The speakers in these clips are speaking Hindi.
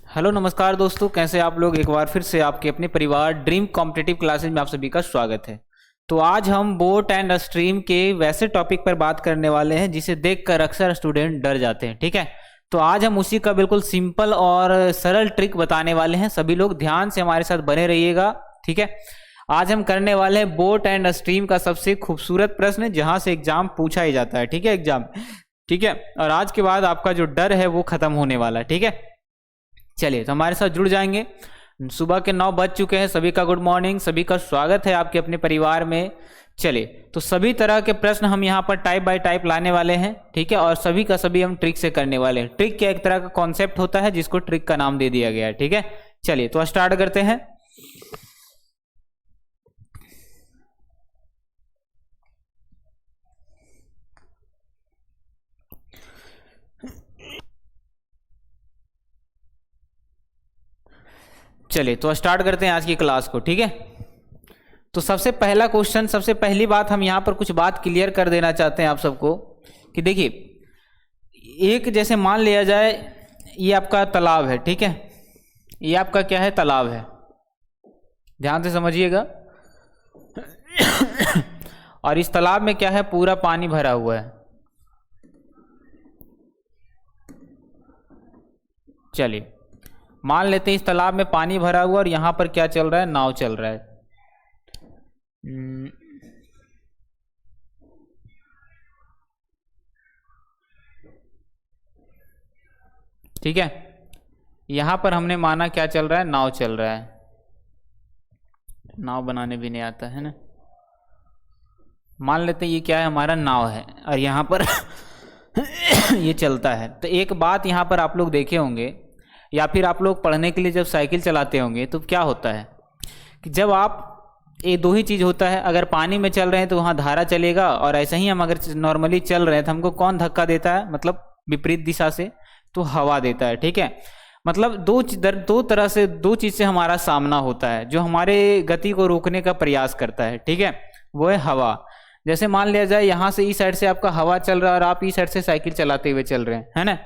हेलो नमस्कार दोस्तों, कैसे आप लोग। एक बार फिर से आपके अपने परिवार ड्रीम कॉम्पिटिटिव क्लासेज में आप सभी का स्वागत है। तो आज हम बोट एंड स्ट्रीम के वैसे टॉपिक पर बात करने वाले हैं जिसे देखकर अक्सर स्टूडेंट डर जाते हैं। ठीक है, तो आज हम उसी का बिल्कुल सिंपल और सरल ट्रिक बताने वाले हैं। सभी लोग ध्यान से हमारे साथ बने रहिएगा। ठीक है, आज हम करने वाले हैं बोट एंड स्ट्रीम का सबसे खूबसूरत प्रश्न जहां से एग्जाम पूछा ही जाता है। ठीक है, एग्जाम। ठीक है, और आज के बाद आपका जो डर है वो खत्म होने वाला है। ठीक है, चलिए तो हमारे साथ जुड़ जाएंगे। सुबह के 9 बज चुके हैं। सभी का गुड मॉर्निंग, सभी का स्वागत है आपके अपने परिवार में। चलिए, तो सभी तरह के प्रश्न हम यहाँ पर टाइप बाय टाइप लाने वाले हैं। ठीक है, और सभी का सभी हम ट्रिक से करने वाले हैं। ट्रिक क्या एक तरह का कॉन्सेप्ट होता है जिसको ट्रिक का नाम दे दिया गया है। ठीक है, चलिए तो स्टार्ट करते हैं। चलिए तो स्टार्ट करते हैं आज की क्लास को। ठीक है, तो सबसे पहला क्वेश्चन, सबसे पहली बात हम यहाँ पर कुछ बात क्लियर कर देना चाहते हैं आप सबको कि देखिए, एक जैसे मान लिया जाए ये आपका तालाब है। ठीक है, ये आपका क्या है, तालाब है। ध्यान से समझिएगा। और इस तालाब में क्या है, पूरा पानी भरा हुआ है। चलिए मान लेते हैं इस तालाब में पानी भरा हुआ और यहाँ पर क्या चल रहा है, नाव चल रहा है। ठीक है, यहाँ पर हमने माना क्या चल रहा है, नाव चल रहा है। नाव बनाने भी नहीं आता है ना। मान लेते हैं ये क्या है, हमारा नाव है और यहाँ पर ये चलता है। तो एक बात यहाँ पर आप लोग देखे होंगे या फिर आप लोग पढ़ने के लिए जब साइकिल चलाते होंगे तो क्या होता है कि जब आप, ये दो ही चीज़ होता है, अगर पानी में चल रहे हैं तो वहाँ धारा चलेगा, और ऐसे ही हम अगर नॉर्मली चल रहे हैं तो हमको कौन धक्का देता है, मतलब विपरीत दिशा से, तो हवा देता है। ठीक है, मतलब दो तरह से, दो चीज़ से हमारा सामना होता है जो हमारे गति को रोकने का प्रयास करता है। ठीक है, वो है हवा। जैसे मान लिया जाए यहाँ से इस साइड से आपका हवा चल रहा है और आप इस साइड से साइकिल चलाते हुए चल रहे हैं, है ना।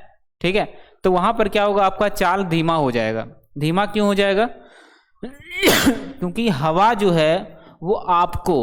ठीक है, तो वहां पर क्या होगा, आपका चाल धीमा हो जाएगा। धीमा क्यों हो जाएगा? क्योंकि हवा जो है वो आपको,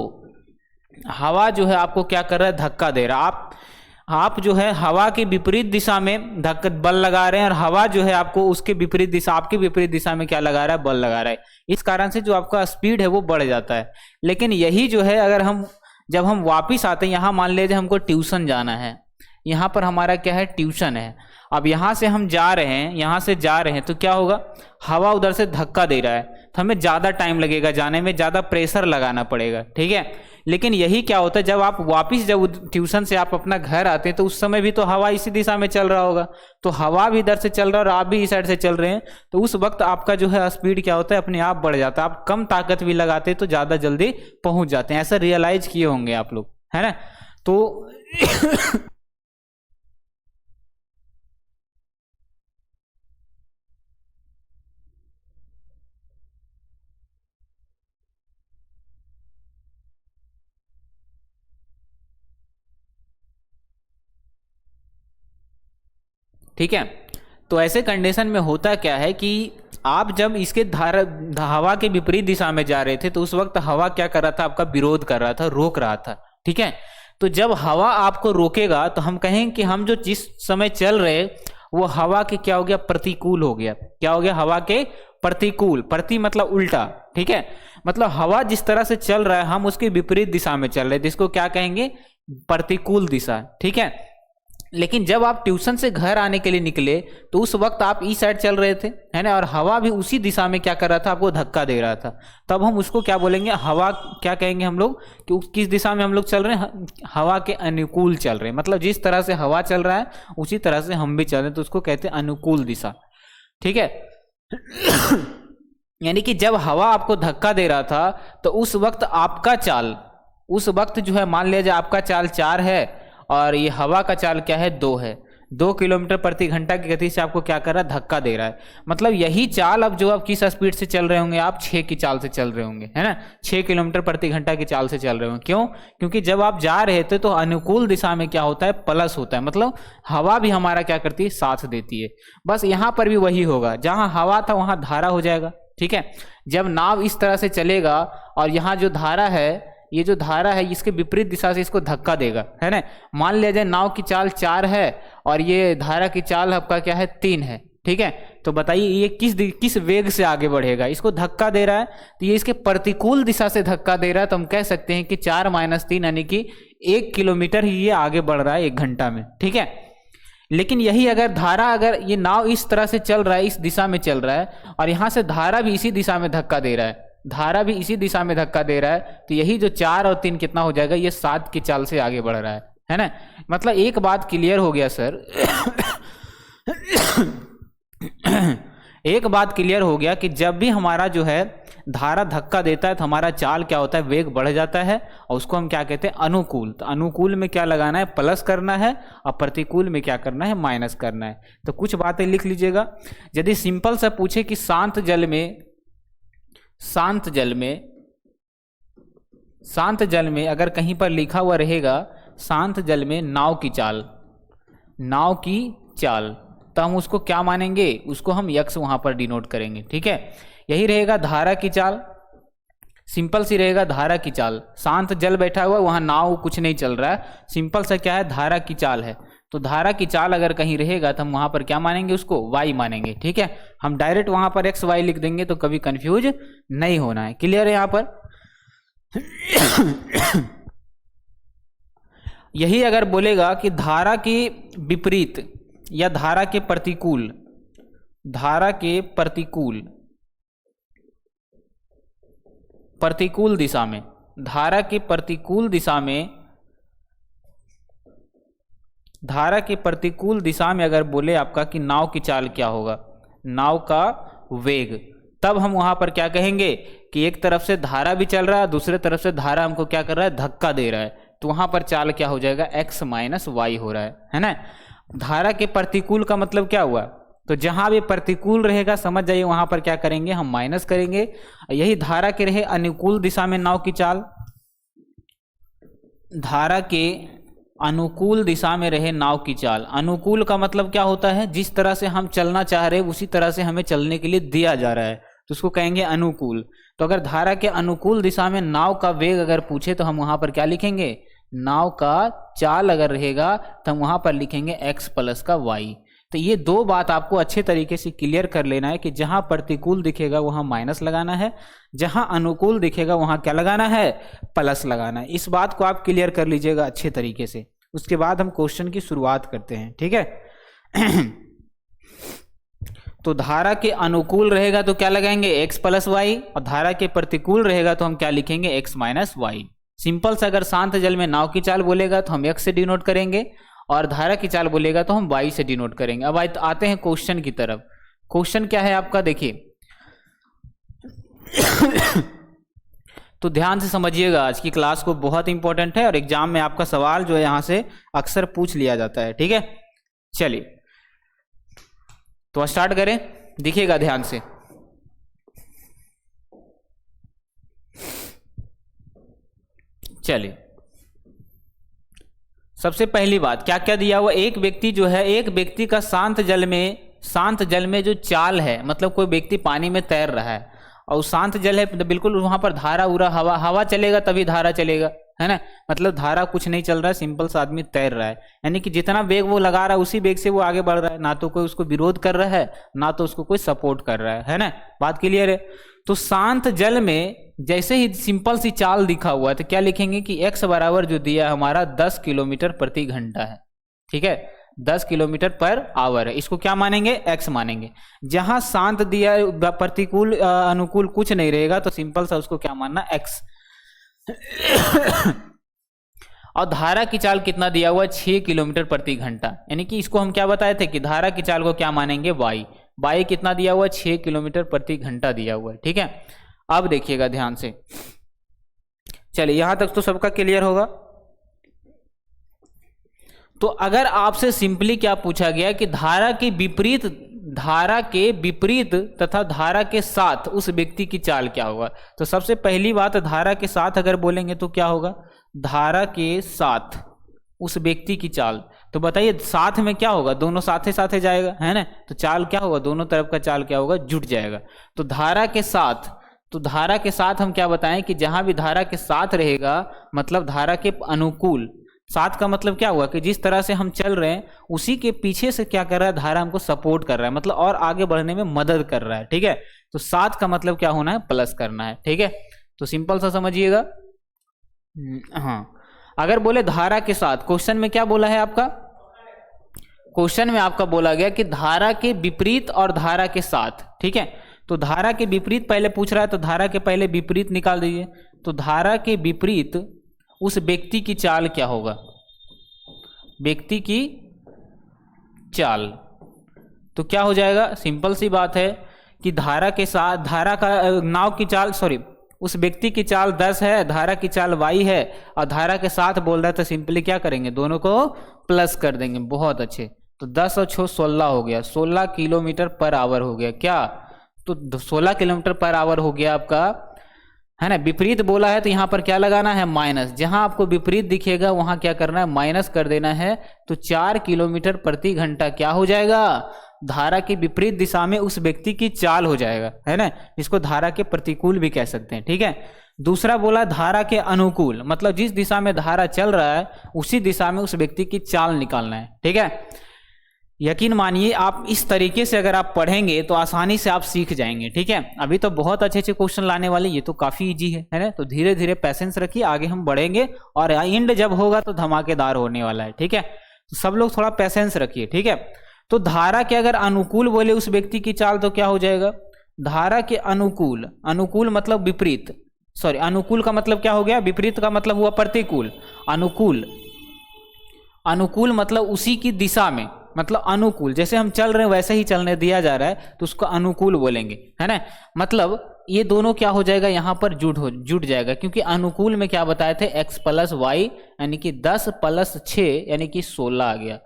हवा जो है आपको क्या कर रहा है, धक्का दे रहा है। आप जो है हवा के विपरीत दिशा में धक्का बल लगा रहे हैं और हवा जो है आपको उसके विपरीत दिशा, आपके विपरीत दिशा में क्या लगा रहा है, बल लगा रहा है। इस कारण से जो आपका स्पीड है वो बढ़ जाता है। लेकिन यही जो है, अगर हम जब हम वापिस आते हैं, यहाँ मान लीजिए हमको ट्यूशन जाना है, यहाँ पर हमारा क्या है, ट्यूशन है। अब यहाँ से हम जा रहे हैं, यहाँ से जा रहे हैं तो क्या होगा, हवा उधर से धक्का दे रहा है तो हमें ज़्यादा टाइम लगेगा जाने में, ज़्यादा प्रेशर लगाना पड़ेगा। ठीक है, लेकिन यही क्या होता है, जब आप वापस, जब ट्यूशन से आप अपना घर आते हैं तो उस समय भी तो हवा इसी दिशा में चल रहा होगा, तो हवा भी इधर से चल रहा है और आप भी इस साइड से चल रहे हैं, तो उस वक्त आपका जो है स्पीड क्या होता है, अपने आप बढ़ जाता है। आप कम ताकत भी लगाते हैं तो ज़्यादा जल्दी पहुँच जाते हैं। ऐसा रियलाइज किए होंगे आप लोग, है ना। तो ठीक है, तो ऐसे कंडीशन में होता क्या है कि आप जब इसके हवा के विपरीत दिशा में जा रहे थे तो उस वक्त हवा क्या कर रहा था, आपका विरोध कर रहा था, रोक रहा था। ठीक है, तो जब हवा आपको रोकेगा तो हम कहें कि हम जो जिस समय चल रहे वो हवा के क्या हो गया, प्रतिकूल हो गया। क्या हो गया, हवा के प्रतिकूल। प्रति मतलब उल्टा। ठीक है, मतलब हवा जिस तरह से चल रहा है हम उसके विपरीत दिशा में चल रहे हैं, जिसको क्या कहेंगे, प्रतिकूल दिशा। ठीक है, लेकिन जब आप ट्यूशन से घर आने के लिए निकले तो उस वक्त आप इस साइड चल रहे थे, है ना, और हवा भी उसी दिशा में क्या कर रहा था, आपको धक्का दे रहा था। तब हम उसको क्या बोलेंगे, हवा क्या कहेंगे हम लोग, कि किस दिशा में हम लोग चल रहे हैं, हवा के अनुकूल चल रहे हैं। मतलब जिस तरह से हवा चल रहा है उसी तरह से हम भी चल रहे हैं, तो उसको कहते हैं अनुकूल दिशा। ठीक है, यानी कि जब हवा आपको धक्का दे रहा था तो उस वक्त आपका चाल, उस वक्त जो है मान लिया जाए आपका चाल 4 है और ये हवा का चाल क्या है, 2 है। 2 किलोमीटर प्रति घंटा की गति से आपको क्या कर रहा है, धक्का दे रहा है। मतलब यही चाल अब जो आप किस स्पीड से चल रहे होंगे, आप 6 की चाल से चल रहे होंगे, है ना, 6 किलोमीटर प्रति घंटा की चाल से चल रहे होंगे। क्यों? क्योंकि जब आप जा रहे थे तो अनुकूल दिशा में क्या होता है, प्लस होता है, मतलब हवा भी हमारा क्या करती है, साथ देती है। बस यहाँ पर भी वही होगा, जहाँ हवा था वहाँ धारा हो जाएगा। ठीक है, जब नाव इस तरह से चलेगा और यहाँ जो धारा है, ये जो धारा है इसके विपरीत दिशा से इसको धक्का देगा, है ना। मान लिया जाए नाव की चाल 4 है और ये धारा की चाल आपका क्या है, 3 है। ठीक है, तो बताइए ये किस वेग से आगे बढ़ेगा, इसको धक्का दे रहा है तो ये इसके प्रतिकूल दिशा से धक्का दे रहा है। तो हम कह सकते हैं कि 4 - 3 यानी कि 1 किलोमीटर ही ये आगे बढ़ रहा है 1 घंटा में। ठीक है, लेकिन यही अगर ये नाव इस तरह से चल रहा है, इस दिशा में चल रहा है और यहाँ से धारा भी इसी दिशा में धक्का दे रहा है, धारा भी इसी दिशा में धक्का दे रहा है, तो यही जो 4 और 3 कितना हो जाएगा, ये 7 की चाल से आगे बढ़ रहा है ना। मतलब एक बात क्लियर हो गया सर एक बात क्लियर हो गया कि जब भी हमारा जो है धारा धक्का देता है तो हमारा चाल क्या होता है, वेग बढ़ जाता है और उसको हम क्या कहते हैं, अनुकूल। तो अनुकूल में क्या लगाना है, प्लस करना है, और प्रतिकूल में क्या करना है, माइनस करना है। तो कुछ बातें लिख लीजिएगा। यदि सिंपल सा पूछे कि शांत जल में अगर कहीं पर लिखा हुआ रहेगा शांत जल में नाव की चाल, तो हम उसको क्या मानेंगे, उसको हम यक्स वहां पर डिनोट करेंगे। ठीक है, यही रहेगा धारा की चाल, सिंपल सी रहेगा धारा की चाल। शांत जल बैठा हुआ, वहां नाव कुछ नहीं चल रहा है, सिंपल सा क्या है, धारा की चाल है। तो धारा की चाल अगर कहीं रहेगा तो हम वहां पर क्या मानेंगे, उसको y मानेंगे। ठीक है, हम डायरेक्ट वहां पर x y लिख देंगे तो कभी कंफ्यूज नहीं होना है। क्लियर है यहाँ पर यही अगर बोलेगा कि धारा के विपरीत या धारा के प्रतिकूल दिशा में, धारा के प्रतिकूल दिशा में अगर बोले आपका कि नाव की चाल क्या होगा, नाव का वेग, तब हम वहां पर क्या कहेंगे कि एक तरफ से धारा भी चल रहा है, दूसरे तरफ से धारा हमको क्या कर रहा है, धक्का दे रहा है। तो वहां पर चाल क्या हो जाएगा, x - y हो रहा है ना। धारा के प्रतिकूल का मतलब क्या हुआ, तो जहां भी प्रतिकूल रहेगा समझ जाइए वहां पर क्या करेंगे, हम माइनस करेंगे। यही धारा के रहे अनुकूल दिशा में नाव की चाल, धारा के अनुकूल दिशा में रहे नाव की चाल। अनुकूल का मतलब क्या होता है, जिस तरह से हम चलना चाह रहे हैं उसी तरह से हमें चलने के लिए दिया जा रहा है, तो उसको कहेंगे अनुकूल। तो अगर धारा के अनुकूल दिशा में नाव का वेग अगर पूछे तो हम वहां पर क्या लिखेंगे, नाव का चाल अगर रहेगा तो हम वहां पर लिखेंगे x + y। तो ये दो बात आपको अच्छे तरीके से क्लियर कर लेना है कि जहां प्रतिकूल दिखेगा वहां माइनस लगाना है, जहां अनुकूल दिखेगा वहां क्या लगाना है, प्लस लगाना है। इस बात को आप क्लियर कर लीजिएगा अच्छे तरीके से। उसके बाद हम क्वेश्चन की शुरुआत करते हैं। ठीक है तो धारा के अनुकूल रहेगा तो क्या लगाएंगे, x + y, और धारा के प्रतिकूल रहेगा तो हम क्या लिखेंगे, x - y। सिंपल से अगर शांत जल में नाव की चाल बोलेगा तो हम x से डिनोट करेंगे और धारा की चाल बोलेगा तो हम y से डिनोट करेंगे। अब आते हैं क्वेश्चन की तरफ। क्वेश्चन क्या है आपका, देखिए तो ध्यान से समझिएगा, आज की क्लास को बहुत इंपॉर्टेंट है और एग्जाम में आपका सवाल जो है यहां से अक्सर पूछ लिया जाता है। ठीक है, चलिए तो स्टार्ट करें, देखिएगा ध्यान से। चलिए सबसे पहली बात क्या क्या दिया हुआ, एक व्यक्ति का शांत जल में जो चाल है, मतलब कोई व्यक्ति पानी में तैर रहा है और शांत जल है, तो बिल्कुल वहां पर धारा उरा हवा चलेगा तभी धारा चलेगा, है ना। मतलब धारा कुछ नहीं चल रहा है, सिंपल सा आदमी तैर रहा है, यानी कि जितना वेग वो लगा रहा है उसी वेग से वो आगे बढ़ रहा है, ना तो कोई उसको विरोध कर रहा है ना तो उसको कोई सपोर्ट कर रहा है ना। बात क्लियर है। तो शांत जल में जैसे ही सिंपल सी चाल दिखा हुआ है तो क्या लिखेंगे कि x बराबर जो दिया हमारा 10 किलोमीटर प्रति घंटा है। ठीक है, 10 किलोमीटर पर आवर है, इसको क्या मानेंगे, x मानेंगे। जहां शांत दिया प्रतिकूल अनुकूल कुछ नहीं रहेगा तो सिंपल सा उसको क्या मानना, x। और धारा की चाल कितना दिया हुआ, 6 किलोमीटर प्रति घंटा, यानी कि इसको हम क्या बताए थे कि धारा की चाल को क्या मानेंगे, y कितना दिया हुआ, 6 किलोमीटर प्रति घंटा दिया हुआ है। ठीक है, अब देखिएगा ध्यान से। चलिए यहां तक तो सबका क्लियर होगा। तो अगर आपसे सिंपली क्या पूछा गया कि धारा के विपरीत तथा धारा के साथ उस व्यक्ति की चाल क्या होगा, तो सबसे पहली बात धारा के साथ अगर बोलेंगे तो क्या होगा, धारा के साथ उस व्यक्ति की चाल। तो बताइए साथ में क्या होगा, दोनों साथे साथे जाएगा, है ना, तो चाल क्या होगा, दोनों तरफ का चाल क्या होगा, जुट जाएगा। तो धारा के साथ, तो धारा के साथ हम क्या बताएं कि जहां भी धारा के साथ रहेगा मतलब धारा के अनुकूल। साथ का मतलब क्या हुआ कि जिस तरह से हम चल रहे हैं उसी के पीछे से क्या कर रहा है, धारा हमको सपोर्ट कर रहा है, मतलब और आगे बढ़ने में मदद कर रहा है। ठीक है, तो साथ का मतलब क्या होना है, प्लस करना है। ठीक है, तो सिंपल सा समझिएगा। हाँ, अगर बोले धारा के साथ, क्वेश्चन में क्या बोला है आपका, क्वेश्चन में आपका बोला गया कि धारा के विपरीत और धारा के साथ। ठीक है, तो धारा के विपरीत पहले पूछ रहा है, तो धारा के पहले विपरीत निकाल दीजिए। तो धारा के विपरीत उस व्यक्ति की चाल क्या होगा, व्यक्ति की चाल, तो क्या हो जाएगा, सिंपल सी बात है कि धारा के साथ, धारा का नाव की चाल, सॉरी उस व्यक्ति की चाल 10 है, धारा की चाल y है और धारा के साथ बोल रहा है, तो सिंपली क्या करेंगे, दोनों को प्लस कर देंगे। बहुत अच्छे, तो 10 और 6 16 हो गया, 16 किलोमीटर पर आवर हो गया क्या, तो 16 किलोमीटर पर आवर हो गया आपका, है ना। विपरीत बोला है तो यहाँ पर क्या लगाना है, माइनस, जहां आपको विपरीत दिखेगा वहां क्या करना है, माइनस कर देना है। तो 4 किलोमीटर प्रति घंटा क्या हो जाएगा, धारा की विपरीत दिशा में उस व्यक्ति की चाल हो जाएगा, है ना, जिसको धारा के प्रतिकूल भी कह सकते हैं। ठीक है, दूसरा बोला धारा के अनुकूल, मतलब जिस दिशा में धारा चल रहा है उसी दिशा में उस व्यक्ति की चाल निकालना है। ठीक है, यकीन मानिए आप इस तरीके से अगर आप पढ़ेंगे तो आसानी से आप सीख जाएंगे। ठीक है, अभी तो बहुत अच्छे अच्छे क्वेश्चन लाने वाले, ये तो काफी इजी है ना, तो धीरे धीरे पैसेंस रखिए, आगे हम बढ़ेंगे और एंड जब होगा तो धमाकेदार होने वाला है। ठीक है, तो सब लोग थोड़ा पैसेंस रखिए। ठीक है, तो धारा के अगर अनुकूल बोले उस व्यक्ति की चाल तो क्या हो जाएगा, धारा के अनुकूल, अनुकूल मतलब विपरीत, सॉरी अनुकूल का मतलब क्या हो गया, विपरीत का मतलब हुआ प्रतिकूल, अनुकूल, अनुकूल मतलब उसी की दिशा में, मतलब अनुकूल, जैसे हम चल रहे हैं वैसे ही चलने दिया जा रहा है तो उसको अनुकूल बोलेंगे, है ना। मतलब ये दोनों क्या हो जाएगा, यहाँ पर जुट जाएगा, क्योंकि अनुकूल में क्या बताए थे, x + y यानी कि 10 + 6 यानी कि 16 आ गया।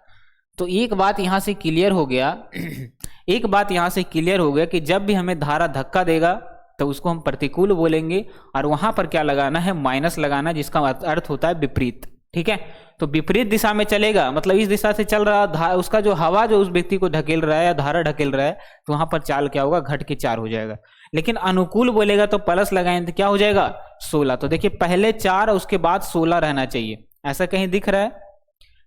तो एक बात यहाँ से क्लियर हो गया एक बात यहाँ से क्लियर हो गया कि जब भी हमें धारा धक्का देगा तो उसको हम प्रतिकूल बोलेंगे, और वहां पर क्या लगाना है, माइनस लगाना, जिसका अर्थ होता है विपरीत। ठीक है, तो विपरीत दिशा में चलेगा, मतलब इस दिशा से चल रहा उसका जो हवा जो उस व्यक्ति को ढकेल रहा है या धारा ढकेल रहा है, तो वहां पर चाल क्या होगा, घट के 4 हो जाएगा। लेकिन अनुकूल बोलेगा तो प्लस लगाएंगे तो क्या हो जाएगा, 16। तो देखिए पहले 4 उसके बाद 16 रहना चाहिए, ऐसा कहीं दिख रहा है,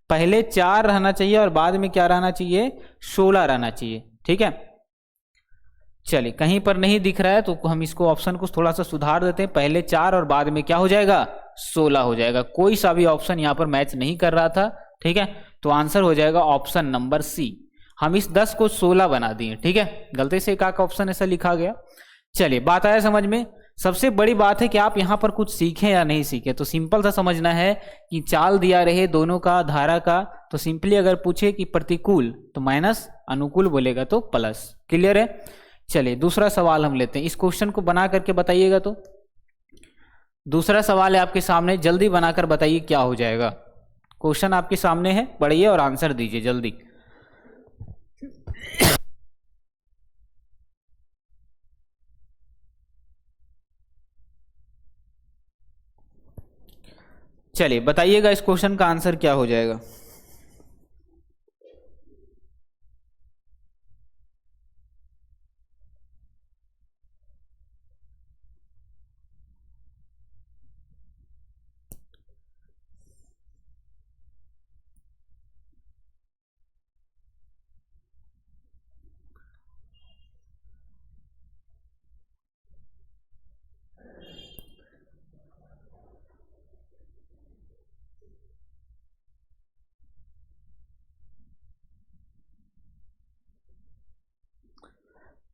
पहले 4 रहना चाहिए और बाद में क्या रहना चाहिए, 16 रहना चाहिए। ठीक है, चलिए कहीं पर नहीं दिख रहा है तो हम इसको ऑप्शन को थोड़ा सा सुधार देते हैं, पहले 4 और बाद में क्या हो जाएगा, 16 हो जाएगा। कोई सा भी ऑप्शन यहाँ पर मैच नहीं कर रहा था। ठीक है, तो आंसर हो जाएगा ऑप्शन नंबर सी। हम इस 10 को 16 बना दिए। ठीक है, गलती से एक ऑप्शन ऐसा लिखा गया। चलिए बात आया समझ में। सबसे बड़ी बात है कि आप यहाँ पर कुछ सीखें या नहीं सीखें, तो सिंपल सा समझना है कि चाल दिया रहे दोनों का, धारा का, तो सिंपली अगर पूछे कि प्रतिकूल तो माइनस, अनुकूल बोलेगा तो प्लस। क्लियर है। चलिए दूसरा सवाल हम लेते हैं, इस क्वेश्चन को बना करके बताइएगा। तो दूसरा सवाल है आपके सामने, जल्दी बनाकर बताइए क्या हो जाएगा। क्वेश्चन आपके सामने है, पढ़िए और आंसर दीजिए जल्दी। चलिए बताइएगा इस क्वेश्चन का आंसर क्या हो जाएगा।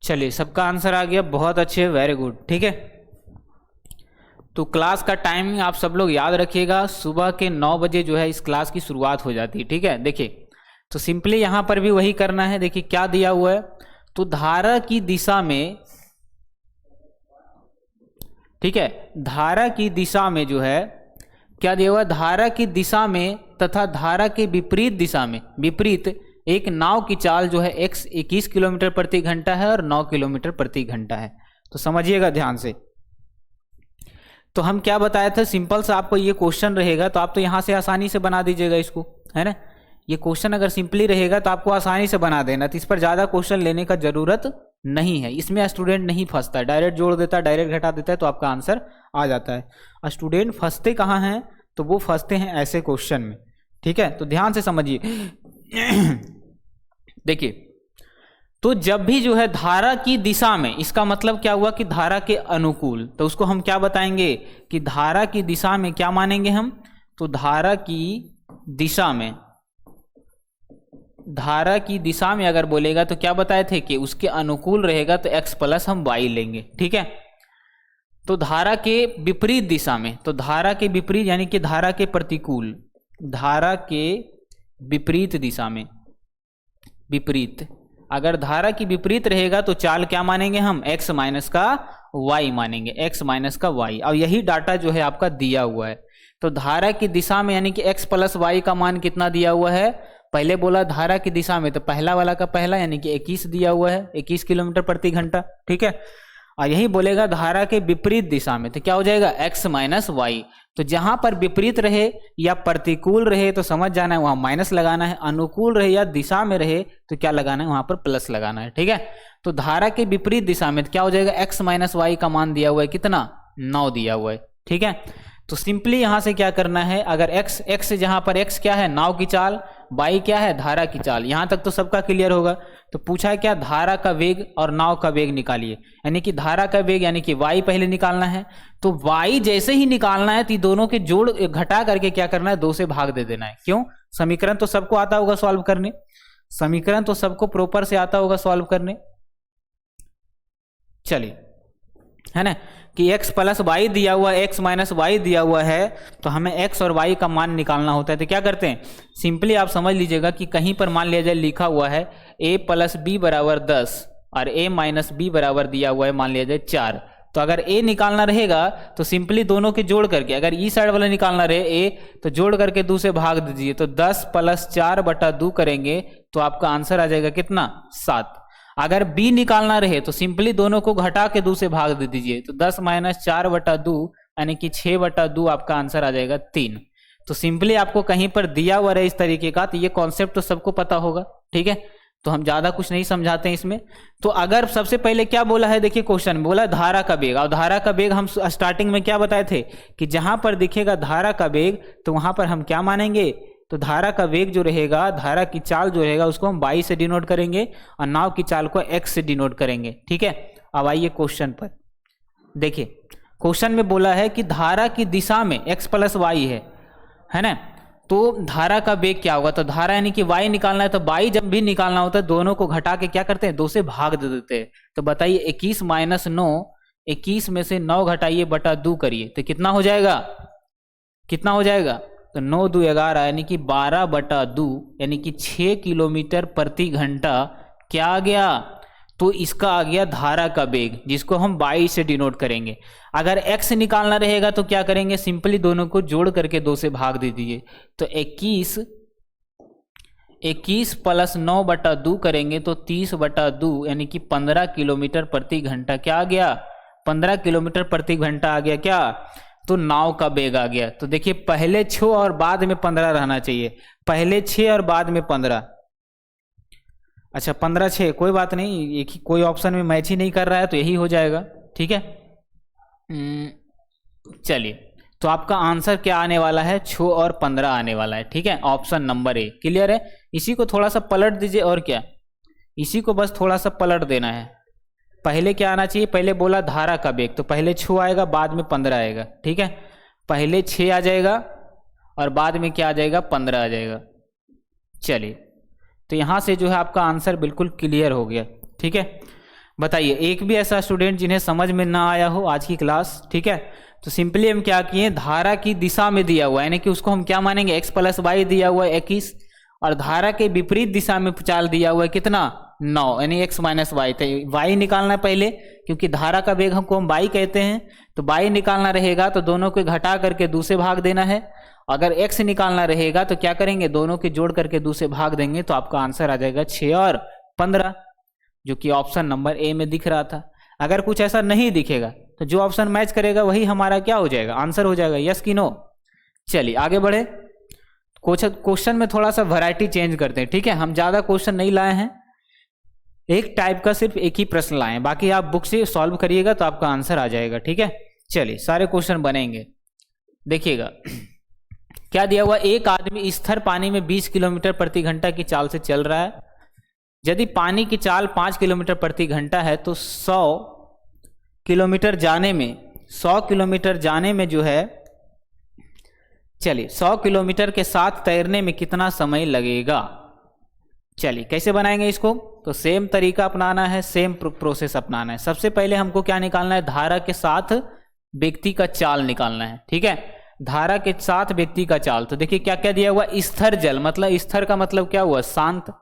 चलिए सबका आंसर आ गया, बहुत अच्छे, वेरी गुड। ठीक है, तो क्लास का टाइमिंग आप सब लोग याद रखिएगा, सुबह के 9 बजे जो है इस क्लास की शुरुआत हो जाती है। ठीक है, देखिए तो सिंपली यहां पर भी वही करना है। देखिए क्या दिया हुआ है, तो धारा की दिशा में, ठीक है, धारा की दिशा में जो है क्या दिया हुआ है, धारा की दिशा में तथा धारा के विपरीत दिशा में, विपरीत एक नाव की चाल जो है x 21 किलोमीटर प्रति घंटा है और 9 किलोमीटर प्रति घंटा है। तो समझिएगा ध्यान से। तो हम क्या बताया था, सिंपल सा आपको ये क्वेश्चन रहेगा तो आप तो यहाँ से आसानी से बना दीजिएगा इसको, है ना। ये क्वेश्चन अगर सिंपली रहेगा तो आपको आसानी से बना देना, तो इस पर ज़्यादा क्वेश्चन लेने का जरूरत नहीं है। इसमें स्टूडेंट नहीं फंसता है, डायरेक्ट जोड़ देता है, डायरेक्ट घटा देता है, तो आपका आंसर आ जाता है। स्टूडेंट फंसते कहाँ हैं, तो वो फंसते हैं ऐसे क्वेश्चन में, ठीक है। तो ध्यान से समझिए। देखिए, तो जब भी जो है धारा की दिशा में, इसका मतलब क्या हुआ कि धारा के अनुकूल, तो उसको हम क्या बताएंगे कि धारा की दिशा में क्या मानेंगे हम, तो धारा की दिशा में, धारा की दिशा में अगर बोलेगा तो क्या बताए थे कि उसके अनुकूल रहेगा तो x प्लस हम y लेंगे, ठीक है। तो धारा के विपरीत दिशा में, तो धारा के विपरीत यानी कि धारा के प्रतिकूल, धारा के विपरीत दिशा में, विपरीत, अगर धारा की विपरीत रहेगा तो चाल क्या मानेंगे हम, x माइनस का y मानेंगे, x माइनस का y। और यही डाटा जो है आपका दिया हुआ है। तो धारा की दिशा में यानी कि x प्लस y का मान कितना दिया हुआ है, पहले बोला धारा की दिशा में तो पहला वाला का पहला यानी कि 21 दिया हुआ है, 21 किलोमीटर प्रति घंटा, ठीक है। और यही बोलेगा धारा के विपरीत दिशा में तो क्या हो जाएगा, x माइनस वाई। तो जहां पर विपरीत रहे या प्रतिकूल रहे तो समझ जाना है वहां माइनस लगाना है, अनुकूल रहे या दिशा में रहे तो क्या लगाना है, वहां पर प्लस लगाना है, ठीक है। तो धारा के विपरीत दिशा में तो क्या हो जाएगा, x माइनस वाई का मान दिया हुआ है कितना, 9 दिया हुआ है, ठीक है। तो सिंपली यहां से क्या करना है, अगर x जहां पर x क्या है, नाव की चाल, y क्या है, धारा की चाल, यहां तक तो सबका क्लियर होगा। तो पूछा है क्या, धारा का वेग और नाव का वेग निकालिए, यानी कि धारा का वेग यानी कि y पहले निकालना है। तो y जैसे ही निकालना है तो दोनों के जोड़ घटा करके क्या करना है, 2 से भाग दे देना है। क्यों, समीकरण तो सबको आता होगा सॉल्व करने, समीकरण तो सबको प्रॉपर से आता होगा सॉल्व करने। चलिए, है ना, कि x प्लस वाई दिया हुआ है, x माइनस वाई दिया हुआ है, तो हमें x और y का मान निकालना होता है। तो क्या करते हैं, सिंपली आप समझ लीजिएगा कि कहीं पर मान लिया जाए लिखा हुआ है a प्लस बी बराबर 10 और a माइनस बी बराबर दिया हुआ है मान लिया जाए 4। तो अगर a निकालना रहेगा तो सिंपली दोनों के जोड़ करके, अगर ई साइड वाला निकालना रहे a तो जोड़ करके 2 से भाग दीजिए, तो 10 प्लस 4/2 करेंगे तो आपका आंसर आ जाएगा कितना, 7। अगर b निकालना रहे तो सिंपली दोनों को घटा के 2 से भाग दे दीजिए, तो 10 माइनस 4/2 यानी कि 6/2 आपका आंसर आ जाएगा 3। तो सिंपली आपको कहीं पर दिया हुआ रहे इस तरीके का, तो ये कॉन्सेप्ट तो सबको पता होगा, ठीक है। तो हम ज्यादा कुछ नहीं समझाते हैं इसमें। तो अगर सबसे पहले क्या बोला है, देखिए क्वेश्चन में बोला धारा का वेग, और धारा का वेग हम स्टार्टिंग में क्या बताए थे कि जहां पर दिखेगा धारा का वेग तो वहां पर हम क्या मानेंगे, तो धारा का वेग जो रहेगा, धारा की चाल जो रहेगा उसको हम y से डिनोट करेंगे और नाव की चाल को x से डिनोट करेंगे, ठीक है। अब आइए क्वेश्चन पर, देखिए क्वेश्चन में बोला है कि धारा की दिशा में x प्लस वाई है ना, तो धारा का वेग क्या होगा, तो धारा यानी कि y निकालना है, तो y जब भी निकालना होता है दोनों को घटा के क्या करते हैं, 2 से भाग दे देते हैं। तो बताइए 21 माइनस 9, 21 में से 9 घटाइए बटा 2 करिए तो कितना हो जाएगा, कितना हो जाएगा, तो 9 2 11 यानी कि 12/2 यानी कि 6 किलोमीटर प्रति घंटा क्या आ गया, तो इसका आ गया धारा का वेग, जिसको हम y से डिनोट करेंगे। अगर x निकालना रहेगा तो क्या करेंगे, सिंपली दोनों को जोड़ करके 2 से भाग दे दीजिए, तो 21 प्लस 9/2 करेंगे तो 30/2 यानी कि 15 किलोमीटर प्रति घंटा क्या आ गया, 15 किलोमीटर प्रति घंटा आ गया क्या, तो नाव का वेग आ गया। तो देखिए पहले 6 और बाद में 15 रहना चाहिए, पहले 6 और बाद में 15, अच्छा 15 6 कोई बात नहीं, एक ही कोई ऑप्शन में मैच ही नहीं कर रहा है तो यही हो जाएगा, ठीक है। चलिए, तो आपका आंसर क्या आने वाला है, 6 और 15 आने वाला है, ठीक है, ऑप्शन नंबर ए। क्लियर है, इसी को थोड़ा सा पलट दीजिए, और क्या, इसी को बस थोड़ा सा पलट देना है। पहले क्या आना चाहिए, पहले बोला धारा का वेग, तो पहले 6 आएगा बाद में 15 आएगा, ठीक है। पहले 6 आ जाएगा और बाद में क्या आ जाएगा, 15 आ जाएगा। चलिए, तो यहाँ से जो है आपका आंसर बिल्कुल क्लियर हो गया, ठीक है। बताइए एक भी ऐसा स्टूडेंट जिन्हें समझ में ना आया हो आज की क्लास, ठीक है। तो सिंपली हम क्या किए, धारा की दिशा में दिया हुआ है यानी कि उसको हम क्या मानेंगे, x प्लस वाई दिया हुआ है 21, और धारा के विपरीत दिशा में चाल दिया हुआ है कितना, 9, यानी x माइनस वाई। तो y निकालना है पहले, क्योंकि धारा का वेग हमको हम y कहते हैं, तो y निकालना रहेगा तो दोनों को घटा करके 2 से भाग देना है। अगर x निकालना रहेगा तो क्या करेंगे, दोनों के जोड़ करके 2 से भाग देंगे, तो आपका आंसर आ जाएगा 6 और 15, जो कि ऑप्शन नंबर ए में दिख रहा था। अगर कुछ ऐसा नहीं दिखेगा तो जो ऑप्शन मैच करेगा वही हमारा क्या हो जाएगा, आंसर हो जाएगा। यस कि नो? चलिए आगे बढ़े। क्वेश्चन में थोड़ा सा वैरायटी चेंज करते हैं, ठीक है। हम ज्यादा क्वेश्चन नहीं लाए हैं, एक टाइप का सिर्फ एक ही प्रश्न लाए हैं, बाकी आप बुक से सॉल्व करिएगा तो आपका आंसर आ जाएगा, ठीक है। चलिए सारे क्वेश्चन बनेंगे, देखिएगा क्या दिया हुआ। एक आदमी स्थिर पानी में 20 किलोमीटर प्रति घंटा की चाल से चल रहा है। यदि पानी की चाल 5 किलोमीटर प्रति घंटा है तो 100 किलोमीटर जाने में जो है, चलिए 100 किलोमीटर के साथ तैरने में कितना समय लगेगा। चलिए कैसे बनाएंगे इसको, तो सेम तरीका अपनाना है, सेम प्रोसेस अपनाना है। सबसे पहले हमको क्या निकालना है, धारा के साथ व्यक्ति का चाल निकालना है, ठीक है। धारा के साथ व्यक्ति का चाल, तो देखिए क्या क्या दिया हुआ। स्थिर जल, मतलब स्थिर का मतलब क्या हुआ, शांत,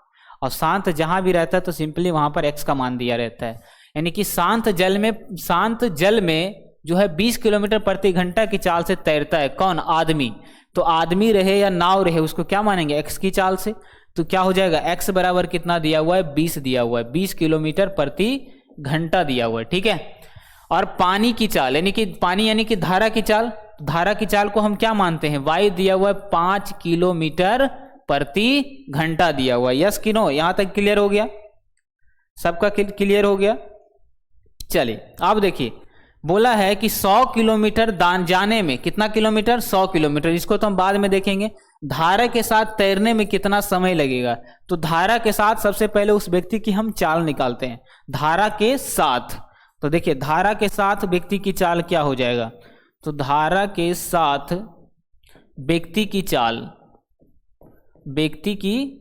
और शांत जहां भी रहता है तो सिंपली वहां पर x का मान दिया रहता है। यानी कि शांत जल में जो है 20 किलोमीटर प्रति घंटा की चाल से तैरता है कौन, आदमी। तो आदमी रहे या नाव रहे, उसको क्या मानेंगे, x की चाल से। तो क्या हो जाएगा, x बराबर कितना दिया हुआ है, 20 दिया हुआ है, 20 किलोमीटर प्रति घंटा दिया हुआ है, ठीक है। और पानी की चाल यानी कि पानी यानी कि धारा की चाल, धारा की चाल को हम क्या मानते हैं, y दिया हुआ है 5 किलोमीटर प्रति घंटा दिया हुआ है। यस कि नो? यहां तक क्लियर हो गया, सबका क्लियर हो गया। चलिए अब देखिए, बोला है कि 100 किलोमीटर जाने में कितना किलोमीटर, 100 किलोमीटर। इसको तो हम बाद में देखेंगे। धारा के साथ तैरने में कितना समय लगेगा, तो धारा के साथ सबसे पहले उस व्यक्ति की हम चाल निकालते हैं। धारा के साथ, तो देखिए धारा के साथ व्यक्ति की चाल क्या हो जाएगा, तो धारा के साथ व्यक्ति की चाल, व्यक्ति की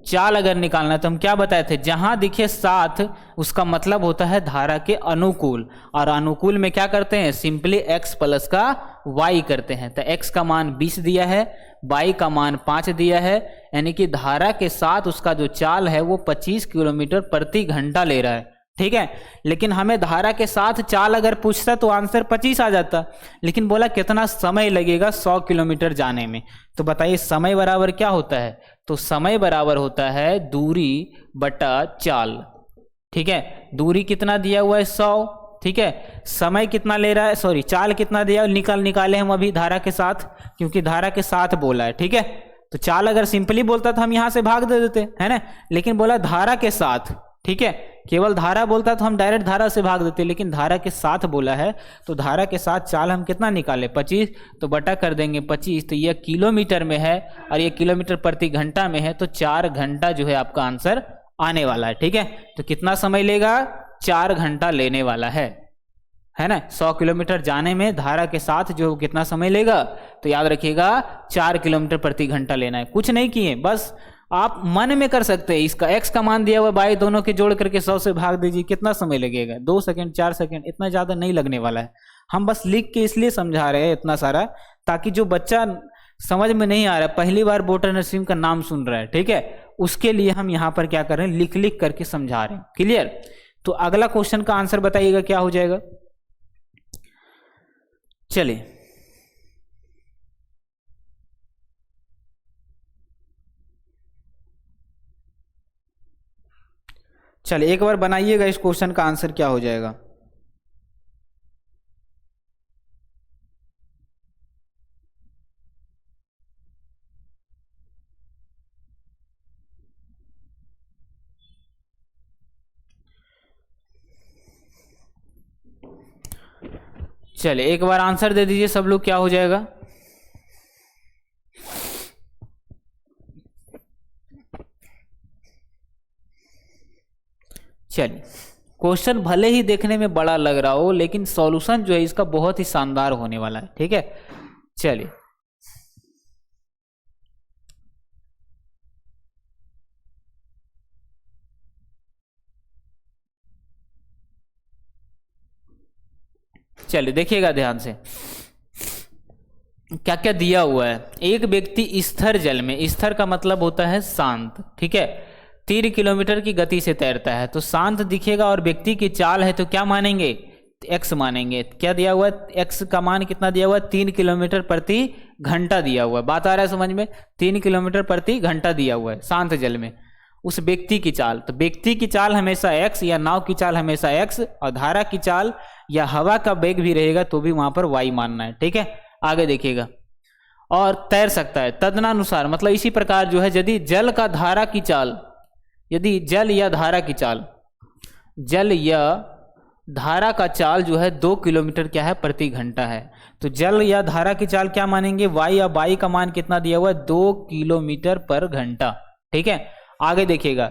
चाल अगर निकालना है तो हम क्या बताए थे, जहां दिखे साथ उसका मतलब होता है धारा के अनुकूल, और अनुकूल में क्या करते हैं, सिंपली x प्लस का y करते हैं। तो x का मान 20 दिया है, y का मान 5 दिया है, यानी कि धारा के साथ उसका जो चाल है वो 25 किलोमीटर प्रति घंटा ले रहा है, ठीक है। लेकिन हमें धारा के साथ चाल अगर पूछता तो आंसर 25 आ जाता, लेकिन बोला कितना समय लगेगा 100 किलोमीटर जाने में। तो बताइए समय बराबर क्या होता है, तो समय बराबर होता है दूरी बटा चाल, ठीक है। दूरी कितना दिया हुआ है 100, ठीक है। समय कितना ले रहा है, सॉरी चाल कितना दिया है, निकाले हम अभी धारा के साथ, क्योंकि धारा के साथ बोला है, ठीक है। तो चाल अगर सिंपली बोलता तो हम यहां से भाग दे देते, है ना, लेकिन बोला धारा के साथ, ठीक है। केवल धारा बोलता तो हम डायरेक्ट धारा से भाग देते, लेकिन धारा के साथ बोला है तो धारा के साथ चाल हम कितना निकाले, 25, तो बटा कर देंगे 25, तो यह किलोमीटर में है और ये किलोमीटर प्रति घंटा में है, तो 4 घंटा जो है आपका आंसर आने वाला है, ठीक है। तो कितना समय लेगा, 4 घंटा लेने वाला है ना। 100 किलोमीटर जाने में धारा के साथ जो कितना समय लेगा, तो याद रखिएगा 4 किलोमीटर प्रति घंटा लेना है। कुछ नहीं किए, बस आप मन में कर सकते हैं। इसका x का मान दिया हुआ बाई, दोनों के जोड़ करके 100 से भाग दीजिए, कितना समय लगेगा, 2 सेकंड 4 सेकंड, इतना ज्यादा नहीं लगने वाला है। हम बस लिख के इसलिए समझा रहे हैं इतना सारा, ताकि जो बच्चा समझ में नहीं आ रहा, पहली बार बोटर नर्सिंग का नाम सुन रहा है, ठीक है, उसके लिए हम यहाँ पर क्या कर रहे हैं, लिख लिख करके समझा रहे हैं। क्लियर? तो अगला क्वेश्चन का आंसर बताइएगा क्या हो जाएगा। चलिए एक बार बनाइएगा, इस क्वेश्चन का आंसर क्या हो जाएगा। चलिए एक बार आंसर दे दीजिए सब लोग, क्या हो जाएगा। चलिए क्वेश्चन भले ही देखने में बड़ा लग रहा हो, लेकिन सॉल्यूशन जो है इसका बहुत ही शानदार होने वाला है, ठीक है। चलिए देखिएगा ध्यान से क्या क्या दिया हुआ है। एक व्यक्ति स्थिर जल में, स्थिर का मतलब होता है शांत, ठीक है, 3 किलोमीटर की गति से तैरता है। तो शांत दिखेगा और व्यक्ति की चाल है तो क्या मानेंगे, x मानेंगे। क्या दिया हुआ है, x का मान कितना दिया हुआ है, 3 किलोमीटर प्रति घंटा दिया हुआ है। बात आ रहा है समझ में, 3 किलोमीटर प्रति घंटा दिया हुआ है शांत जल में उस व्यक्ति की चाल। तो व्यक्ति की चाल हमेशा x या नाव की चाल हमेशा x, और धारा की चाल या हवा का वेग भी रहेगा तो भी वहां पर y मानना है। ठीक है, आगे देखिएगा। और तैर सकता है तदनुसार, मतलब इसी प्रकार जो है, यदि जल का धारा की चाल, यदि जल या धारा की चाल, जल या धारा का चाल जो है 2 किलोमीटर क्या है प्रति घंटा है, तो जल या धारा की चाल क्या मानेंगे, y या y का मान कितना दिया हुआ है, 2 किलोमीटर पर घंटा। ठीक है, आगे देखिएगा।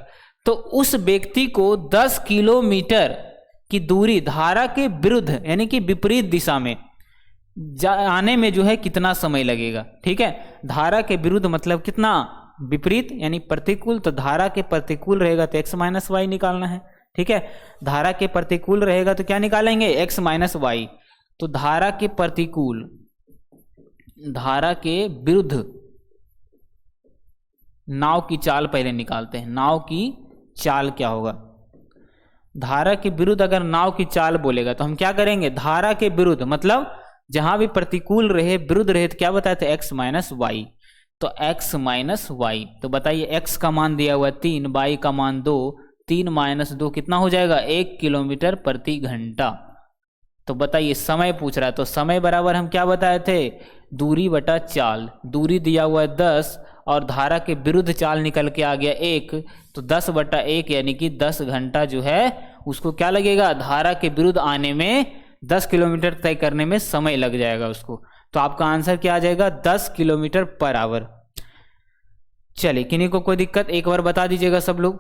तो उस व्यक्ति को 10 किलोमीटर की दूरी धारा के विरुद्ध यानी कि विपरीत दिशा में आने में जो है कितना समय लगेगा। ठीक है, धारा के विरुद्ध मतलब कितना, विपरीत यानी प्रतिकूल। तो धारा के प्रतिकूल रहेगा तो x माइनस वाई निकालना है। ठीक है, धारा के प्रतिकूल रहेगा तो क्या निकालेंगे, x माइनस वाई। तो धारा के प्रतिकूल, धारा के विरुद्ध नाव की चाल पहले निकालते हैं। नाव की चाल क्या होगा, धारा के विरुद्ध अगर नाव की चाल बोलेगा तो हम क्या करेंगे, धारा के विरुद्ध मतलब जहां भी प्रतिकूल रहे, विरुद्ध रहे, तो क्या बताए थे, x माइनस वाई। तो x माइनस वाई, तो बताइए x का मान दिया हुआ है 3, y का मान 2, 3 माइनस 2 कितना हो जाएगा, 1 किलोमीटर प्रति घंटा। तो बताइए समय पूछ रहा है, तो समय बराबर हम क्या बताए थे, दूरी बटा चाल। दूरी दिया हुआ है 10 और धारा के विरुद्ध चाल निकल के आ गया 1, तो 10 बटा 1 यानी कि 10 घंटा जो है उसको क्या लगेगा, धारा के विरुद्ध आने में 10 किलोमीटर तय करने में समय लग जाएगा उसको। तो आपका आंसर क्या आ जाएगा, 10 किलोमीटर पर आवर। चलिए, किन्हीं को कोई दिक्कत एक बार बता दीजिएगा सब लोग,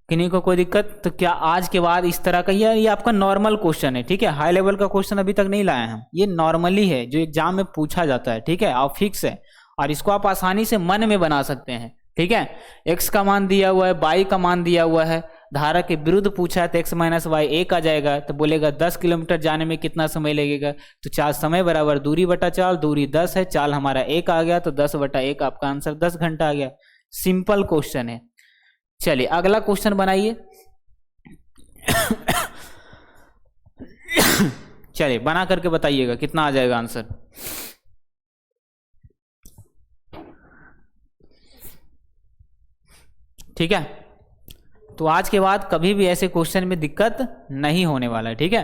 किन्हीं को कोई दिक्कत। तो क्या आज के बाद इस तरह का, ये आपका नॉर्मल क्वेश्चन है। ठीक है, हाई लेवल का क्वेश्चन अभी तक नहीं लाए हम, ये नॉर्मली है जो एग्जाम में पूछा जाता है। ठीक है, और फिक्स है और इसको आप आसानी से मन में बना सकते हैं। ठीक है, x का मान दिया हुआ है, y का मान दिया हुआ है, धारा के विरुद्ध पूछा है तो x माइनस वाई 1 आ जाएगा। तो बोलेगा 10 किलोमीटर जाने में कितना समय लगेगा, तो चाल समय बराबर दूरी बटा चाल। दूरी 10 है, चाल हमारा 1 आ गया, तो 10 बटा 1 आपका आंसर 10 घंटा आ गया। सिंपल क्वेश्चन है। चलिए अगला क्वेश्चन बनाइए। चलिए बना करके बताइएगा कितना आ जाएगा आंसर। ठीक है, तो आज के बाद कभी भी ऐसे क्वेश्चन में दिक्कत नहीं होने वाला है। ठीक है,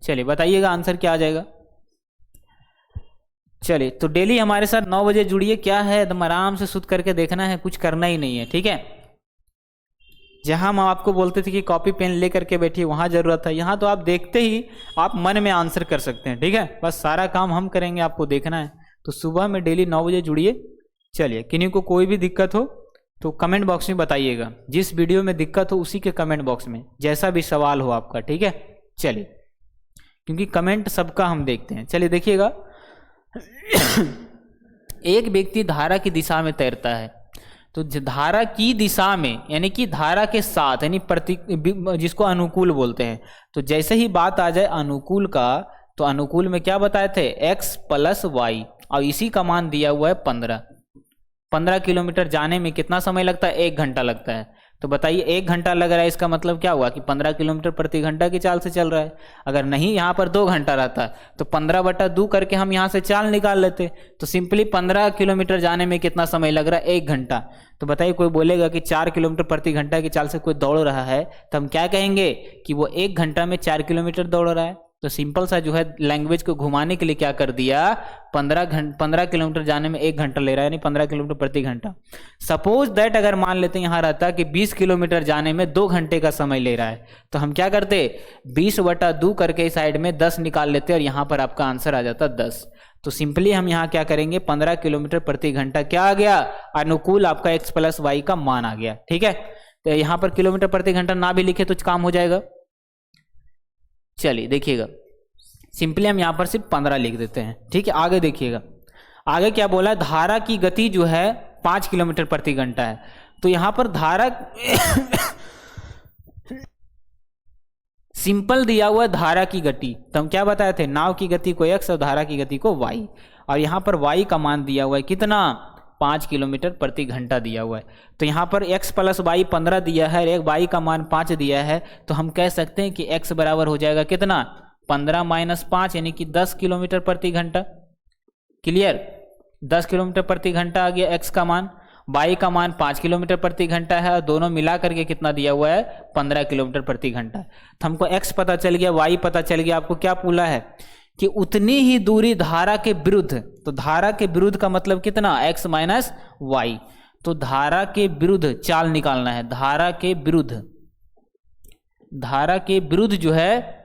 चलिए बताइएगा आंसर क्या आ जाएगा। चलिए, तो डेली हमारे साथ 9 बजे जुड़िए। क्या है, एकदम आराम से सुध करके देखना है, कुछ करना ही नहीं है। ठीक है, जहां हम आपको बोलते थे कि कॉपी पेन ले करके बैठिए वहां जरूरत है, यहाँ तो आप देखते ही आप मन में आंसर कर सकते हैं। ठीक है, बस सारा काम हम करेंगे, आपको देखना है। तो सुबह में डेली 9 बजे जुड़िए। चलिए, किन्हीं को कोई भी दिक्कत हो तो कमेंट बॉक्स में बताइएगा, जिस वीडियो में दिक्कत हो उसी के कमेंट बॉक्स में, जैसा भी सवाल हो आपका। ठीक है, चलिए, क्योंकि कमेंट सबका हम देखते हैं। चलिए देखिएगा, एक व्यक्ति धारा की दिशा में तैरता है, तो धारा की दिशा में यानी कि धारा के साथ यानी प्रति, जिसको अनुकूल बोलते हैं। तो जैसे ही बात आ जाए अनुकूल का, तो अनुकूल में क्या बताए थे, x प्लस वाई, और इसी का मान दिया हुआ है 15 किलोमीटर जाने में कितना समय लगता है, 1 घंटा लगता है। तो बताइए 1 घंटा लग रहा है, इसका मतलब क्या हुआ कि 15 किलोमीटर प्रति घंटा की चाल से चल रहा है। अगर नहीं यहाँ पर 2 घंटा रहता तो 15 बटा 2 करके हम यहाँ से चाल निकाल लेते। तो सिंपली 15 किलोमीटर जाने में कितना समय लग रहा है, 1 घंटा। तो बताइए कोई बोलेगा कि 4 किलोमीटर प्रति घंटा की चाल से कोई दौड़ रहा है, तो हम क्या कहेंगे कि वो 1 घंटा में 4 किलोमीटर दौड़ रहा है। तो सिंपल सा जो है लैंग्वेज को घुमाने के लिए क्या कर दिया, 15 किलोमीटर जाने में 1 घंटा ले रहा है, यानी 15 किलोमीटर प्रति घंटा। सपोज दैट अगर मान लेते हैं यहाँ रहता कि 20 किलोमीटर जाने में 2 घंटे का समय ले रहा है, तो हम क्या करते, 20 बटा 2 करके साइड में 10 निकाल लेते और यहाँ पर आपका आंसर आ जाता 10। तो सिंपली हम यहाँ क्या करेंगे, 15 किलोमीटर प्रति घंटा क्या आ गया, अनुकूल आपका x प्लस वाई का मान आ गया। ठीक है, तो यहाँ पर किलोमीटर प्रति घंटा ना भी लिखे तो काम हो जाएगा। चलिए देखिएगा, सिंपली हम यहाँ पर सिर्फ 15 लिख देते हैं। ठीक है, आगे देखिएगा, आगे क्या बोला, धारा की गति जो है 5 किलोमीटर प्रति घंटा है। तो यहाँ पर धारा सिंपल दिया हुआ है धारा की गति, तो हम क्या बताए थे, नाव की गति को x और धारा की गति को y, और यहाँ पर y का मान दिया हुआ है कितना, 5 किलोमीटर प्रति घंटा दिया हुआ है। तो यहाँ पर x प्लस वाई 15 दिया है, एक y का मान 5 दिया है, तो हम कह सकते हैं कि x बराबर हो जाएगा कितना, 15 माइनस 5 यानी कि 10 किलोमीटर प्रति घंटा। क्लियर, 10 किलोमीटर प्रति घंटा आ गया x का मान, y का मान 5 किलोमीटर प्रति घंटा है, और दोनों मिला करके कितना दिया हुआ है, 15 किलोमीटर प्रति घंटा। तो हमको x पता चल गया, y पता चल गया। आपको क्या पूछा है कि उतनी ही दूरी धारा के विरुद्ध, तो धारा के विरुद्ध का मतलब कितना, x माइनस वाई। तो धारा के विरुद्ध चाल निकालना है, धारा के विरुद्ध, धारा के विरुद्ध जो है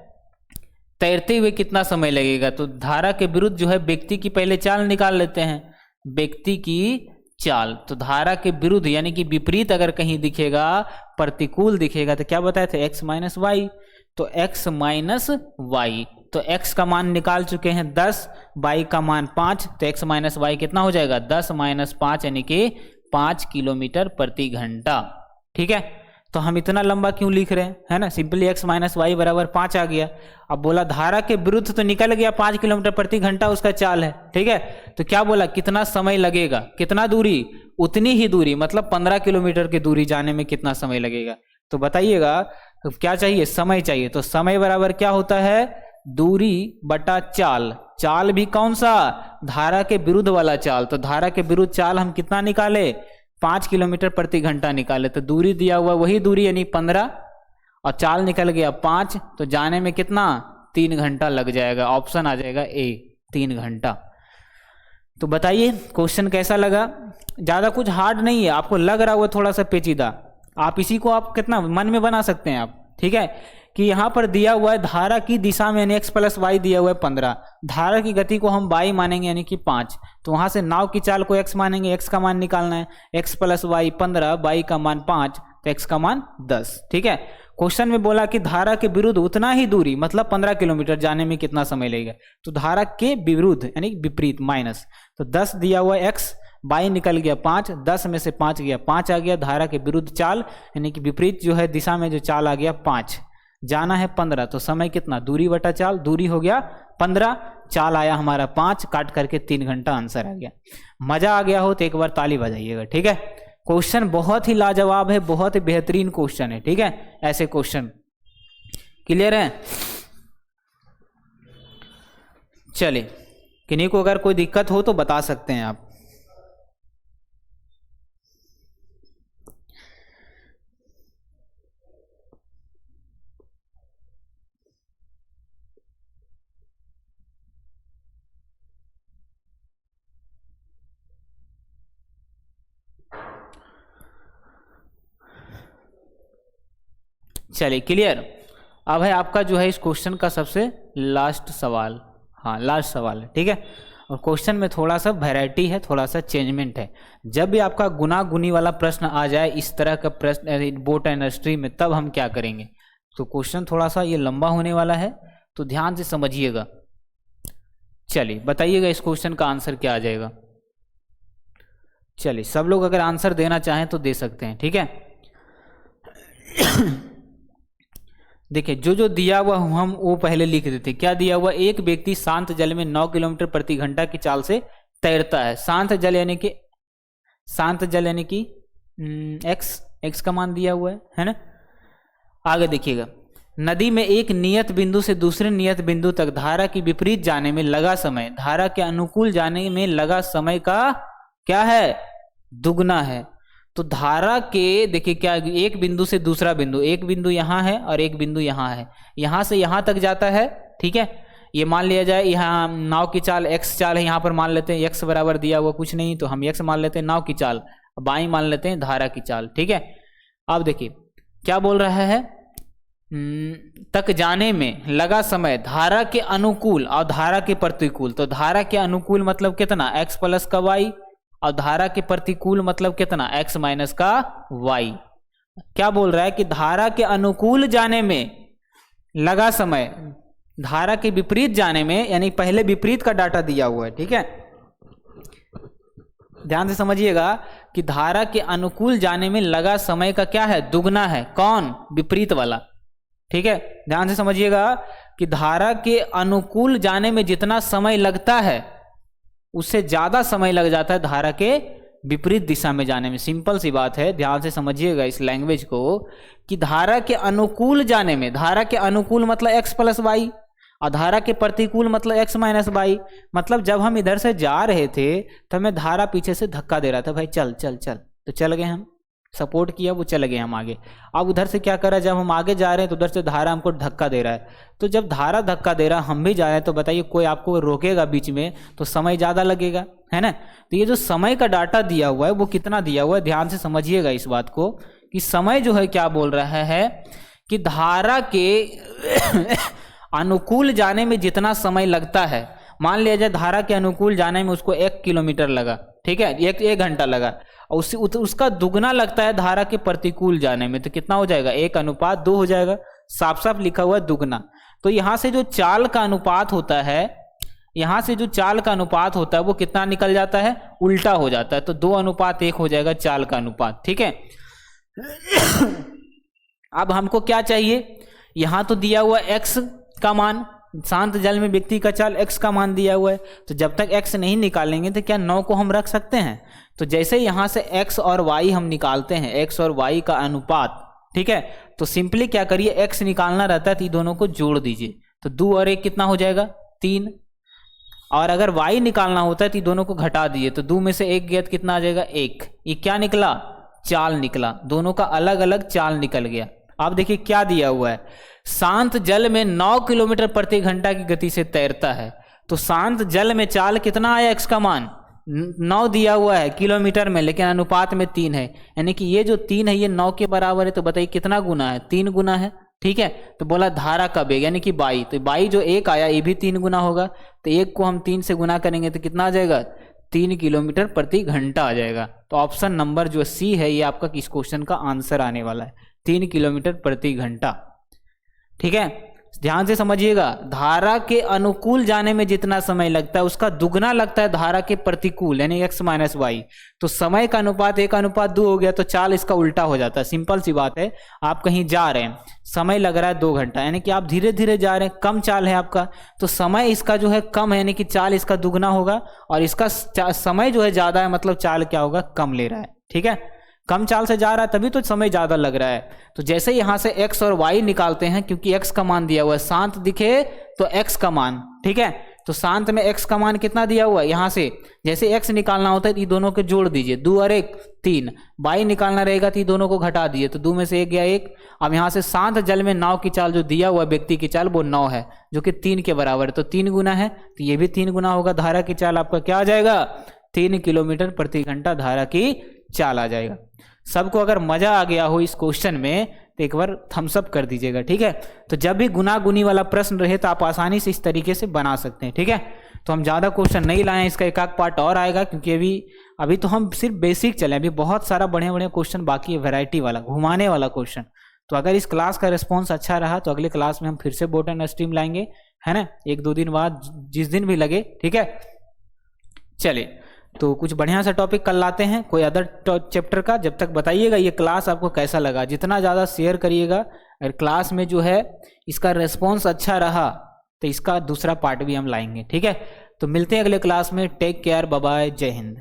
तैरते हुए कितना समय लगेगा। तो धारा के विरुद्ध जो है व्यक्ति की पहले चाल निकाल लेते हैं, व्यक्ति की चाल। तो धारा के विरुद्ध यानी कि विपरीत अगर कहीं दिखेगा, प्रतिकूल दिखेगा, तो क्या बताए थे, x माइनस वाई। तो x माइनस वाई, तो x का मान निकाल चुके हैं 10, y का मान 5, तो x माइनस वाई कितना हो जाएगा, 10 माइनस 5 यानी कि 5 किलोमीटर प्रति घंटा। ठीक है, तो हम इतना लंबा क्यों लिख रहे हैं, है ना, सिंपली x माइनस वाई बराबर 5 आ गया। अब बोला धारा के विरुद्ध तो निकल गया, 5 किलोमीटर प्रति घंटा उसका चाल है। ठीक है, तो क्या बोला, कितना समय लगेगा, कितना दूरी, उतनी ही दूरी, मतलब 15 किलोमीटर की दूरी जाने में कितना समय लगेगा। तो बताइएगा तो क्या चाहिए, समय चाहिए। तो समय बराबर क्या होता है, दूरी बटा चाल। चाल भी कौन सा, धारा के विरुद्ध वाला चाल। तो धारा के विरुद्ध चाल हम कितना निकाले, 5 किलोमीटर प्रति घंटा निकाले। तो दूरी दिया हुआ वही दूरी यानी 15, और चाल निकल गया 5, तो जाने में कितना, 3 घंटा लग जाएगा। ऑप्शन आ जाएगा ए, 3 घंटा। तो बताइए क्वेश्चन कैसा लगा, ज़्यादा कुछ हार्ड नहीं है, आपको लग रहा हुआ थोड़ा सा पेचीदा, आप इसी को आप कितना मन में बना सकते हैं आप। ठीक है, कि यहाँ पर दिया हुआ है धारा की दिशा में यानी x प्लस वाई दिया हुआ है 15, धारा की गति को हम y मानेंगे यानी कि 5, तो वहाँ से नाव की चाल को x मानेंगे, x का मान निकालना है, x प्लस वाई 15, y का मान 5, तो x का मान 10। ठीक है, क्वेश्चन में बोला कि धारा के विरुद्ध उतना ही दूरी मतलब 15 किलोमीटर जाने में कितना समय लगेगा। तो धारा के विरुद्ध यानी विपरीत माइनस, तो 10 दिया हुआ x, y निकल गया 5, 10 में से 5 गया 5 आ गया, धारा के विरुद्ध चाल यानी कि विपरीत जो है दिशा में जो चाल आ गया 5, जाना है 15, तो समय कितना, दूरी बटा चाल, दूरी हो गया 15, चाल आया हमारा 5, काट करके 3 घंटा आंसर आ गया। मजा आ गया हो तो एक बार ताली बजाइएगा। ठीक है, क्वेश्चन बहुत ही लाजवाब है, बहुत ही बेहतरीन क्वेश्चन है। ठीक है, ऐसे क्वेश्चन क्लियर है। चलिए, किन्हीं को अगर कोई दिक्कत हो तो बता सकते हैं आप। चलिए क्लियर। अब है आपका जो है इस क्वेश्चन का सबसे लास्ट सवाल, हाँ लास्ट सवाल है। ठीक है, और क्वेश्चन में थोड़ा सा वैरायटी है, थोड़ा सा चेंजमेंट है। जब भी आपका गुना गुनी वाला प्रश्न आ जाए इस तरह का प्रश्न बोट इंडस्ट्री में, तब हम क्या करेंगे। तो क्वेश्चन थोड़ा सा ये लंबा होने वाला है, तो ध्यान से समझिएगा। चलिए बताइएगा इस क्वेश्चन का आंसर क्या आ जाएगा। चलिए सब लोग अगर आंसर देना चाहें तो दे सकते हैं। ठीक है, देखिए जो जो दिया हुआ हम वो पहले लिख देते। क्या दिया हुआ, एक व्यक्ति शांत जल में 9 किलोमीटर प्रति घंटा की चाल से तैरता है। शांत जल यानी कि एक्स का मान दिया हुआ है ना। आगे देखिएगा, नदी में एक नियत बिंदु से दूसरे नियत बिंदु तक धारा की विपरीत जाने में लगा समय धारा के अनुकूल जाने में लगा समय का क्या है, दुगना है। तो धारा के देखिए क्या, एक बिंदु से दूसरा बिंदु, एक बिंदु यहाँ है और एक बिंदु यहाँ है, यहाँ से यहाँ तक जाता है। ठीक है, ये मान लिया जाए यहाँ नाव की चाल x चाल है, यहाँ पर मान लेते हैं x बराबर दिया हुआ कुछ नहीं, तो हम x मान लेते हैं नाव की चाल, बाई मान लेते हैं धारा की चाल। ठीक है, अब देखिए क्या बोल रहा है, तक जाने में लगा समय धारा के अनुकूल और धारा के प्रतिकूल। तो धारा के अनुकूल मतलब कितना, x प्लस का y, और धारा के प्रतिकूल मतलब कितना, x माइनस का y। क्या बोल रहा है कि धारा के अनुकूल जाने में लगा समय धारा के विपरीत जाने में, यानी पहले विपरीत का डाटा दिया हुआ है। ठीक है, ध्यान से समझिएगा कि धारा के अनुकूल जाने में लगा समय का क्या है, दुगना है। कौन, विपरीत वाला। ठीक है, ध्यान से समझिएगा कि धारा के अनुकूल जाने में जितना समय लगता है उससे ज्यादा समय लग जाता है धारा के विपरीत दिशा में जाने में। सिंपल सी बात है, ध्यान से समझिएगा इस लैंग्वेज को, कि धारा के अनुकूल जाने में, धारा के अनुकूल मतलब x प्लस वाई, और धारा के प्रतिकूल मतलब x माइनस वाई। मतलब जब हम इधर से जा रहे थे तो हमें धारा पीछे से धक्का दे रहा था, भाई चल चल चल, तो चल गए हम, सपोर्ट किया, वो चले गए हम आगे। अब उधर से क्या करा, जब हम आगे जा रहे हैं तो उधर से धारा हमको धक्का दे रहा है। तो जब धारा धक्का दे रहा है, हम भी जा रहे हैं, तो बताइए कोई आपको रोकेगा बीच में तो समय ज़्यादा लगेगा, है ना। तो ये जो समय का डाटा दिया हुआ है वो कितना दिया हुआ है, ध्यान से समझिएगा इस बात को, कि समय जो है क्या बोल रहा है कि धारा के अनुकूल जाने में जितना समय लगता है, मान लिया जाए धारा के अनुकूल जाने में उसको 1 किलोमीटर लगा, ठीक है, एक घंटा लगा, और उसका दुगना लगता है धारा के प्रतिकूल जाने में, तो कितना हो जाएगा, 1:2 हो जाएगा। साफ साफ लिखा हुआ है दुगना। तो यहाँ से जो चाल का अनुपात होता है, यहाँ से जो चाल का अनुपात होता है वो कितना निकल जाता है, उल्टा हो जाता है। तो 2:1 हो जाएगा चाल का अनुपात, ठीक है। अब हमको क्या चाहिए, यहाँ तो दिया हुआ x का मान, शांत जल में व्यक्ति का चाल x का मान दिया हुआ है, तो जब तक x नहीं निकालेंगे तो क्या 9 को हम रख सकते हैं। तो जैसे यहाँ से x और y हम निकालते हैं, x और y का अनुपात, ठीक है, तो सिंपली क्या करिए, x निकालना रहता है तो ये दोनों को जोड़ दीजिए, तो 2 और 1 कितना हो जाएगा, 3। और अगर y निकालना होता है तो ये दोनों को घटा दीजिए, तो 2 में से 1 गया तो कितना आ जाएगा, 1। ये क्या निकला, चाल निकला, दोनों का अलग अलग चाल निकल गया। अब देखिए क्या दिया हुआ है, शांत जल में 9 किलोमीटर प्रति घंटा की गति से तैरता है। तो शांत जल में चाल कितना आया, x का मान 9 दिया हुआ है किलोमीटर में, लेकिन अनुपात में 3 है, यानी कि ये जो 3 है ये 9 के बराबर है। तो बताइए कितना गुना है, 3 गुना है, ठीक है। तो बोला धारा का वेग यानी कि 22, तो 22 जो 1 आया ये भी 3 गुना होगा, तो 1 को हम 3 से गुना करेंगे तो कितना आ जाएगा, 3 किलोमीटर प्रति घंटा आ जाएगा। तो ऑप्शन नंबर जो सी है ये आपका इस क्वेश्चन का आंसर आने वाला है, 3 किलोमीटर प्रति घंटा, ठीक है। ध्यान से समझिएगा, धारा के अनुकूल जाने में जितना समय लगता है उसका दुगना लगता है धारा के प्रतिकूल, यानी x माइनस वाई। तो समय का अनुपात 1:2 हो गया, तो चाल इसका उल्टा हो जाता है। सिंपल सी बात है, आप कहीं जा रहे हैं, समय लग रहा है 2 घंटा, यानी कि आप धीरे धीरे जा रहे हैं, कम चाल है आपका, तो समय इसका जो है कम है, यानी कि चाल इसका दुगना होगा, और इसका समय जो है ज़्यादा है, मतलब चाल क्या होगा, कम ले रहा है, ठीक है। कम चाल से जा रहा है तभी तो समय ज़्यादा लग रहा है। तो जैसे यहाँ से x और y निकालते हैं, क्योंकि x का मान दिया हुआ है, शांत दिखे तो x का मान, ठीक है। तो शांत में x का मान कितना दिया हुआ है, यहाँ से जैसे x निकालना होता है तो ये दोनों को जोड़ दीजिए, 2 और 1 3, y निकालना रहेगा तो ये दोनों को घटा दीजिए, तो 2 में से 1 गया 1। अब यहाँ से शांत जल में नाव की चाल जो दिया हुआ व्यक्ति की चाल वो 9 है, जो कि 3 के बराबर है, तो 3 गुना है, तो ये भी 3 गुना होगा। धारा की चाल आपका क्या आ जाएगा, 3 किलोमीटर प्रति घंटा धारा की चाल आ जाएगा। सबको अगर मजा आ गया हो इस क्वेश्चन में तो एक बार थम्स अप कर दीजिएगा, ठीक है। तो जब भी गुना गुनी वाला प्रश्न रहे तो आप आसानी से इस तरीके से बना सकते हैं, ठीक है। तो हम ज़्यादा क्वेश्चन नहीं लाए हैं, इसका एक आध पार्ट और आएगा, क्योंकि अभी तो हम सिर्फ बेसिक चले, अभी बहुत सारा बढ़िया बढ़िया क्वेश्चन बाकी है, वैरायटी वाला, घुमाने वाला क्वेश्चन। तो अगर इस क्लास का रिस्पॉन्स अच्छा रहा तो अगले क्लास में हम फिर से बोट एंड स्ट्रीम लाएंगे, है ना, 1-2 दिन बाद, जिस दिन भी लगे, ठीक है। चलिए, तो कुछ बढ़िया सा टॉपिक कल लाते हैं, कोई अदर चैप्टर का। जब तक बताइएगा ये क्लास आपको कैसा लगा, जितना ज़्यादा शेयर करिएगा, अगर क्लास में जो है इसका रिस्पॉन्स अच्छा रहा तो इसका दूसरा पार्ट भी हम लाएंगे, ठीक है। तो मिलते हैं अगले क्लास में, टेक केयर, बाय बाय, जय हिंद।